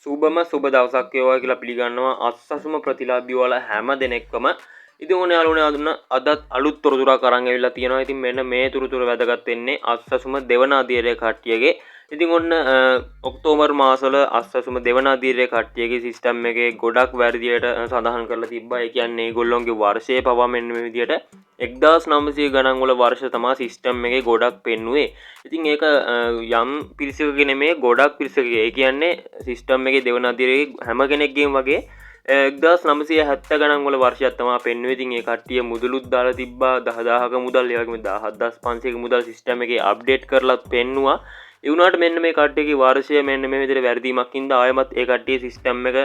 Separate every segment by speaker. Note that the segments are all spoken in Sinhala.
Speaker 1: සුබම සුබ දවසක් වේවා කියලා පිළිගන්නවා අස්සසුම ප්‍රතිලාභී වල හැම දෙනෙක්වම. ඉතින් ඕනේ යාළුවනේ අදත් අලුත් තොරතුරක් අරන් ඇවිල්ලා තියෙනවා. ඉතින් මෙන්න මේ තොරතුර වැදගත් වෙන්නේ අස්සසුම දෙවන අධීරයේ කට්ටියගේ. ඉතින් ඔන්න ඔක්තෝබර් මාසවල අස්සසුම දෙවන අධීරයේ කට්ටියගේ සිස්ටම් එකේ ගොඩක් වැරදියට සඳහන් කරලා තිබ්බා. ඒ කියන්නේ ඒගොල්ලොන්ගේ වර්ෂයේ පවා මෙන්න මේ විදියට 1900 ගණන් වල වර්ෂ තමයි සිස්ටම් එකේ ගොඩක් පෙන්නුවේ. ඉතින් ඒක යම් පිරිසකගේ නෙමේ ගොඩක් පිරිසකගේ. ඒ කියන්නේ සිස්ටම් එකේ දෙවන අධීරයේ හැම කෙනෙක්ගේම වගේ 1970 ගණන් වල වර්ෂයක් තමයි පෙන්වුවේ. ඉතින් ඒ කට්ටිය මුදලුත් දාලා තිබ්බා 10000ක මුදල්, ඒ වගේම 17500ක මුදල් සිස්ටම් එකේ අප්ඩේට් කරලා පෙන්නුවා. ඒ වුණාට මෙන්න මේ කට්ටියගේ වර්ෂය මෙන්න මේ විදිහට වැරදීමක් හින්දා ආයෙමත් ඒ කට්ටිය සිස්ටම් එක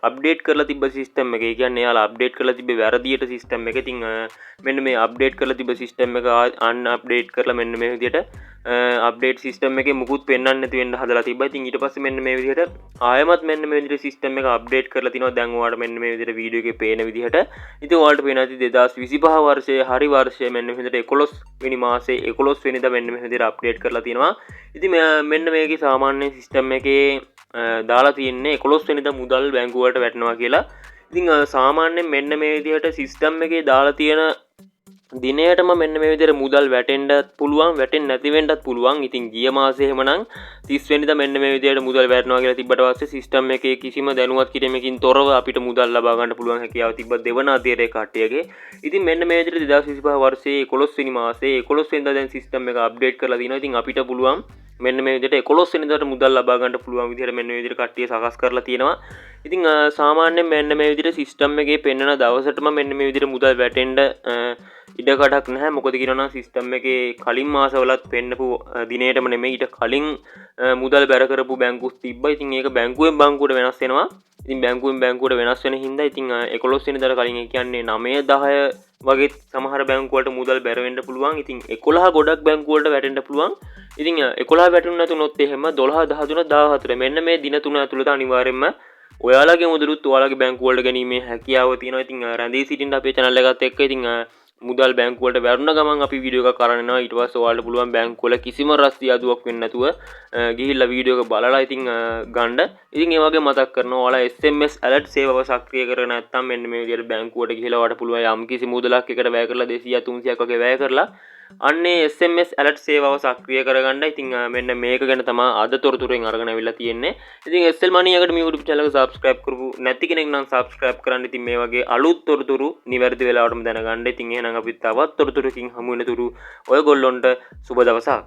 Speaker 1: අප්ඩේට් කරලා තිබ්බ සිස්ටම් එක. ඒ කියන්නේ එයාලා අප්ඩේට් කරලා තිබ්බේ වැරදියට සිස්ටම් එක. ඉතින් මෙන්න මේ අප්ඩේට් කරලා තිබ්බ සිස්ටම් එක අන් අප්ඩේට් කරලා මෙන්න මේ විදිහට අප්ඩේට් සිස්ටම් එකේ මුකුත් පෙන්වන්න නැති වෙන්න හදලා තිබ්බා. ඉතින් ඊට පස්සේ මෙන්න මේ විදිහට ආයෙමත් මෙන්න මේ විදිහට සිස්ටම් එක අප්ඩේට් කරලා තිනවා. දැන් ඔයාලට මෙන්න මේ විදිහට වීඩියෝ එකේ පේන විදිහට. ඉතින් ඔයාලට පේනවා 2025 වර්ෂයේ හරි වර්ෂය මෙන්න මේ විදිහට 11 වෙනි මාසේ 11 වෙනිදා මෙන්න මේ විදිහට අප්ඩේට් කරලා තිනවා. ඉතින් මෙන්න මේකේ සාමාන්‍ය සිස්ටම් එකේ දාලා තියෙන්නේ 11 වෙනිදා මුදල් බැංකුවට වැටෙනවා කියලා. ඉතින් සාමාන්‍යයෙන් මෙන්න මේ විදිහට සිස්ටම් එකේ දාලා තියෙන දිනයටම මෙන්න මේ විදිහට මුදල් වැටෙන්නත් පුළුවන්, වැටෙන්නේ නැති වෙන්නත් පුළුවන්. ඉතින් ගිය මාසේ එහෙමනම් 30 වෙනිදා මෙන්න මේ විදිහට මුදල් වැටෙනවා කියලා තිබ්බට පස්සේ සිස්ටම් එකේ කිසිම දැනුවත් කිරීමකින් තොරව අපිට මුදල් ලබා ගන්න පුළුවන් හැකියාව තිබ්බ දෙවන අධීරයේ කට්ටියගේ. ඉතින් මෙන්න මේ විදිහට 2025 වර්ෂයේ 11 වෙනි මාසේ 11 වෙනිදා දැන් සිස්ටම් එක අප්ඩේට් කරලා දිනවා. ඉතින් අපිට පුළුවන් මෙන්න මේ විදිහට 11 වෙනිදාට මුදල් ලබා ගන්න පුළුවන් විදිහට මෙන්න මේ විදිහට කට්ටිය සකස් කරලා තියෙනවා. ඉතින් සාමාන්‍යයෙන් මෙන්න මේ විදිහට සිස්ටම් එකේ පෙන්වන දවසටම මෙන්න මේ විදිහට මුදල් වැටෙන්න ඉඩකඩක් නැහැ. මොකද කියනවා සිස්ටම් එකේ කලින් මාසවලත් පෙන්නපු දිනේටම නෙමෙයි ඊට කලින් මුදල් බැර කරපු බැංකුත් තිබ්බා. ඉතින් ඒක බැංකුවෙන් බැංකුවට වෙනස් වෙනවා. ඉතින් බැංකුවෙන් බැංකුවට වෙනස් වෙන හින්දා ඉතින් 11 වෙනිදාට කලින් ඒ කියන්නේ 9 10 වගේ සමහර බැංකු වලට මුදල් බැර වෙන්න පුළුවන්. ඉතින් 11 ගොඩක් බැංකු වලට වැටෙන්න පුළුවන්. ඉතින් 11 වැටුනේ නැතුනොත් එහෙම 12 13 14 මෙන්න මේ දින තුන ඇතුළත අනිවාර්යයෙන්ම ඔයාලගේ මුදලුත් ඔයාලගේ බැංකු වලට ගැනීමේ හැකියාව තියෙනවා. ඉතින් රැඳී සිටින්න අපේ channel එකත් එක්ක ඉතින් මුදල් බැංකු වලට වැරුණ ගමන් අපි වීඩියෝ එකක් අරන් එනවා. ඊට පස්සේ ඔයාලට පුළුවන් බැංකු වල කිසිම රස්තිය අදුවක් වෙන්නේ නැතුව ගිහිල්ලා වීඩියෝ එක බලලා ඉතින් ගන්න. ඉතින් ඒ වගේ මතක් කරනවා ඔයාලා SMS alert සේවාව සක්‍රිය කරගෙන නැත්නම් මෙන්න මේ විදිහට බැංකුවට ගිහිල්ලා ඔයාලට පුළුවන් යම් කිසි මුදලක් එකට වැය කරලා 200 300ක් වගේ වැය කරලා අන්නේ SMS alert සේවාව සක්‍රිය කරගන්න. ඉතින් මෙන්න මේක ගැන තමයි අද තොරතුරෙන් අරගෙන අවිල්ලා තියෙන්නේ. ඉතින් SL Money එකට මේ YouTube channel එක subscribe කරපු නැති කෙනෙක් නම් subscribe කරන්න. ඉතින් මේ වගේ අලුත් තොරතුරු නිවැරදි වෙලාවටම දැනගන්න. ඉතින් එහෙනම් අපි තවත් තොරතුරකින් හමු වෙනතුරු ඔයගොල්ලොන්ට සුබ දවසක්.